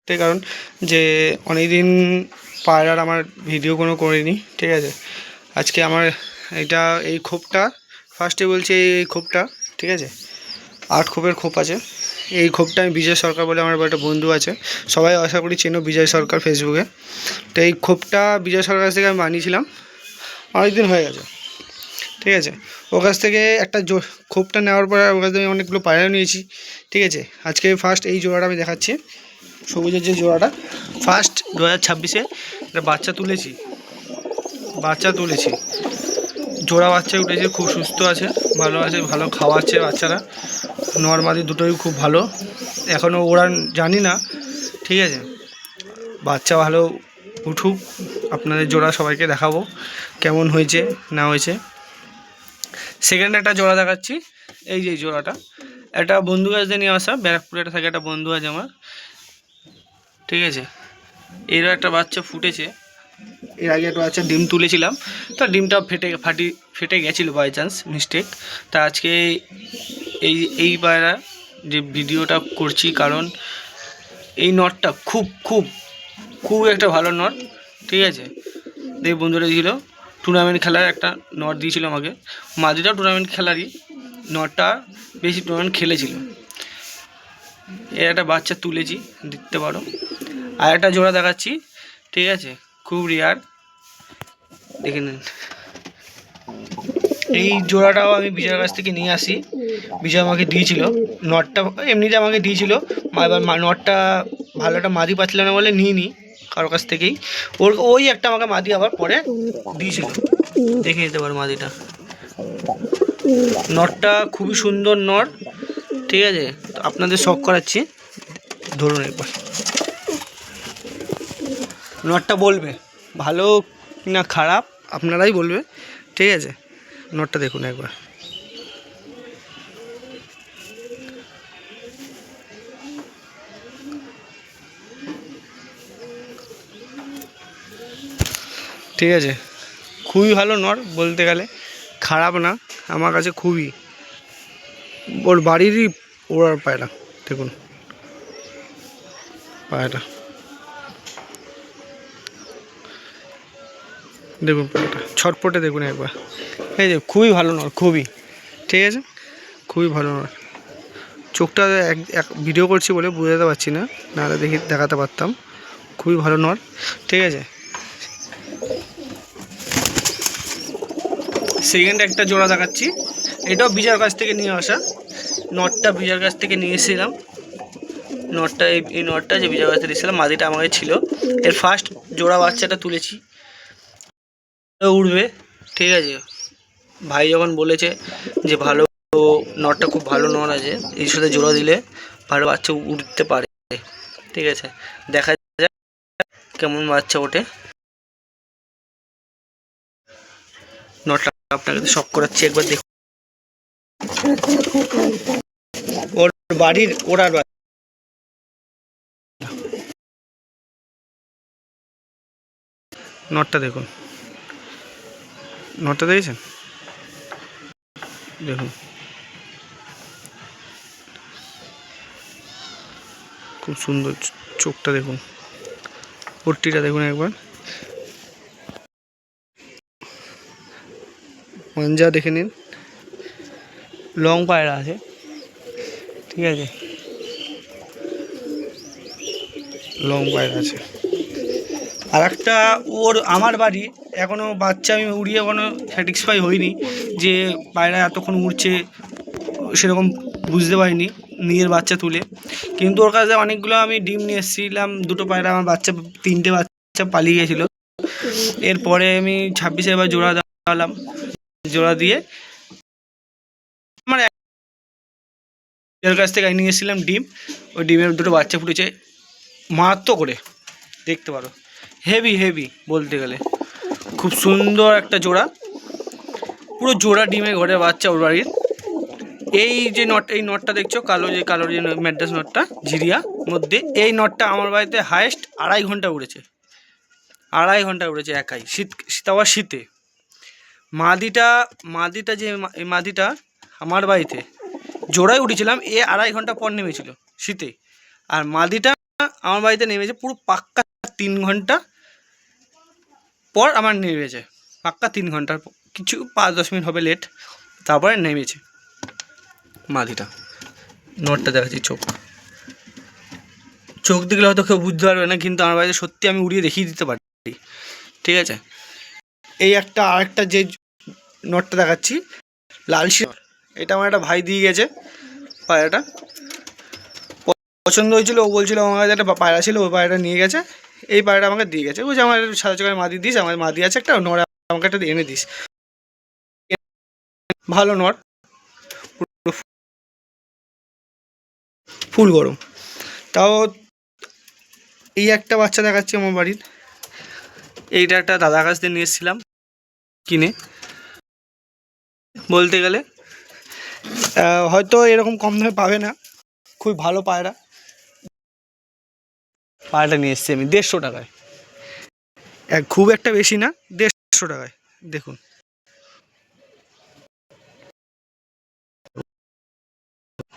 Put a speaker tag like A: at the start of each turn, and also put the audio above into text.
A: তাই কারণ যে অনেক দিন পায়রার আমার ভিডিও কোনো করিনি, ঠিক আছে। আজকে আমার এটা এই খোপটা ফার্স্টে বলছি, এই খোপটা, ঠিক আছে, 8 খোপের খোপ আছে। এই খোপটা আমি বিজয় সরকার বলে আমার একটা বন্ধু আছে, সবাই আশা করি চেনো বিজয় সরকার ফেসবুকে। তো এই খোপটা বিজয় সরকার কাছ থেকে আমি বানিয়েছিলাম, অনেক দিন হয়ে গেছে, ঠিক আছে। ওর কাছ থেকে একটা খোপটা নেওয়ার পরে ওর কাছ থেকে অনেকগুলো পায়রা নিয়েছি, ঠিক আছে। আজকে ফার্স্ট এই জোড়াটা আমি দেখাচ্ছি, সবুজের যে জোড়াটা ফার্স্ট 2026-এ একটা বাচ্চা তুলেছি, জোড়া বাচ্চা উঠেছে, খুব সুস্থ আছে, ভালো আছে, ভালো খাওয়াচ্ছে বাচ্চারা, নর্মালি দুটোই খুব ভালো। এখনও ওড়ান জানি না, ঠিক আছে। বাচ্চা ভালো উঠুক, আপনাদের জোড়া সবাইকে দেখাবো কেমন হয়েছে না হয়েছে। সেকেন্ড একটা জোড়া দেখাচ্ছি, এই যে জোড়াটা একটা বন্ধু কাছ দিয়ে নিয়ে আসা, ব্যারাকপুরে থাকে একটা বন্ধু আছে আমার, ঠিক আছে। এরও একটা বাচ্চা ফুটেছে, এর আগে একটা বাচ্চা ডিম তুলেছিলাম, তো ডিমটা ফেটে গেছিলো বাই চান্স মিস্টেক। তা আজকে এই পায়রা যে ভিডিওটা করছি কারণ এই নটটা খুব একটা ভালো নট, ঠিক আছে। এই বন্ধুরা দিয়েছিল টুর্নামেন্ট খেলার একটা নট দিয়েছিল আমাকে, মাদিটাও টুর্নামেন্ট খেলারই, নটটা বেশি টুর্নামেন্ট খেলেছিল। এর একটা বাচ্চা তুলেছি, দেখতে পারো। আর একটা জোড়া দেখাচ্ছি, ঠিক আছে, খুব রেয়ার, দেখে নিন। এই জোড়াটাও আমি বিজয়ের কাছ থেকে নিয়ে আসি, বিজয় আমাকে দিয়েছিল নটটা, এমনিতে আমাকে দিয়েছিল। এবার নটটা ভালো একটা মাদি পাচ্ছিল না বলে নিয়ে নিই কারোর কাছ থেকেই, ওই একটা আমাকে মাদি আবার পরে দিয়েছিল, দেখে নিতে পারো মাদিটা। নটটা খুবই সুন্দর নট, ঠিক আছে। তো আপনাদের শখ করাচ্ছি, ধরুন একবার, নটটা বলবে ভালো না খারাপ, আপনারাই বলবে, ঠিক আছে। নটটা দেখুন একবার, ঠিক আছে। খুবই ভালো নট, বলতে গেলে খারাপ না আমার কাছে, খুবই ওর বাড়িরই ওড়ার পায়রা, দেখুন পায়রাটা, দেখুন পায়রাটা ছটপটে দেখুন একবার, এই যে খুবই ভালো নট, খুবই, ঠিক আছে, খুবই ভালো নট। চোখটা এক ভিডিও করছি বলে বোঝাতে পারছি না, নাহলে দেখাতে পারতাম। খুবই ভালো নট, ঠিক আছে। সেকেন্ড একটা জোড়া দেখাচ্ছি, এটাও বিজয়ের কাছ থেকে নিয়ে আসা, নটটা বিজয়ের কাছ থেকে নিয়ে এসেছিলাম। নটটা এই নটটা যে বিজয়ের কাছ থেকে দিয়েছিলাম, মাদিটা আমাকে ছিল। এর ফার্স্ট জোড়া বাচ্চাটা তুলেছি, উড়বে, ঠিক আছে। ভাই যখন বলেছে যে ভালো নটটা খুব ভালো নট আছে, এর সাথে জোড়া দিলে ভালো বাচ্চা উঠতে পারে, ঠিক আছে। দেখা যাক কেমন বাচ্চা ওঠে। নটটা আপনাকে শখ করাচ্ছি, একবার দেখুন। ওর বাড়ির ওড়ার নটটা দেখুন, নটটা দেখেছেন, দেখুন খুব সুন্দর চোখটা, দেখুন পট্টিটা দেখুন একবার, পাঞ্জা দেখে নিন, লং পায়রা আছে, ঠিক আছে, লং পায়রা আছে। আর একটা ওর আমার বাড়ি এখনও বাচ্চা আমি উড়িয়ে এখনও স্যাটিসফাই হইনি যে পায়রা এতক্ষণ উড়ছে, সেরকম বুঝতে পারিনি নিজের বাচ্চা তুলে। কিন্তু ওর কাছে অনেকগুলো আমি ডিম নিয়ে এসেছিলাম, দুটো পায়রা আমার বাচ্চা, 3টে বাচ্চা পালিয়ে গেছিলো। এরপরে আমি 26-এ এবার জোড়া দেওয়ালাম, জোড়া দিয়ে আমার এর কাছ থেকে নিয়ে এসেছিলাম ডিম, ওই ডিমের দুটো বাচ্চা ফুটেছে মারাত্মক করে, দেখতে পারো, হেভি বলতে গেলে খুব সুন্দর একটা জোড়া, পুরো জোড়া ডিমে ঘরে বাচ্চা ওর বাড়ির। এই যে এই নটটা দেখছো, কালো যে ম্যাড্রাস নটটা ঝিরিয়া মধ্যে, এই নটটা আমার বাড়িতে হায়েস্ট 2.5 ঘন্টা উড়েছে, 2.5 ঘন্টা উড়েছে একাই, আবার শীতে। মাদিটা যে এই মাদিটা আমার বাড়িতে জোড়ায় উঠেছিলাম, 2.5 ঘন্টা পর নেমেছিল শীতে, আর মাদিটা আমার বাড়িতে নেমেছে পুরো পাক্কা 3 ঘন্টা পর আমার নেমেছে, পাক্কা 3 ঘন্টার কিছু 5-10 মিনিট হবে লেট, তারপরে নেমেছে মাদিটা। নটটা দেখাচ্ছি, চোখ দেখলে হয়তো কেউ বুঝতে পারবে না, কিন্তু আমার বাড়িতে সত্যি আমি উড়িয়ে দেখিয়ে দিতে পারি, ঠিক আছে। এই একটা আরেকটা যে নটটা দেখাচ্ছি লাল শির, এটা আমার একটা ভাই দিয়ে গেছে পায়রাটা, পছন্দ হয়েছিল, ও বলছিল আমার কাছে একটা পায়রা ছিল, ওই পায়রাটা নিয়ে গেছে, এই পায়রাটা আমাকে দিয়ে গেছে, বলছে আমার সাদা চোখের মাদি দিস, আমার মাদি আছে একটা, নড় আমাকে একটা এনে দিস, ভালো নট, ফুল গরম। তাও এই একটা বাচ্চা দেখাচ্ছি আমার বাড়ির, এইটা একটা দাদার কাছ থেকে নিয়ে এসেছিলাম কিনে, বলতে গেলে হয়তো এরকম কম দামে পাবে না, খুব ভালো পায়রা। পায়রাটা নিয়ে এসেছি আমি 150 টাকায়, খুব একটা বেশি না, 150 টাকায়, দেখুন।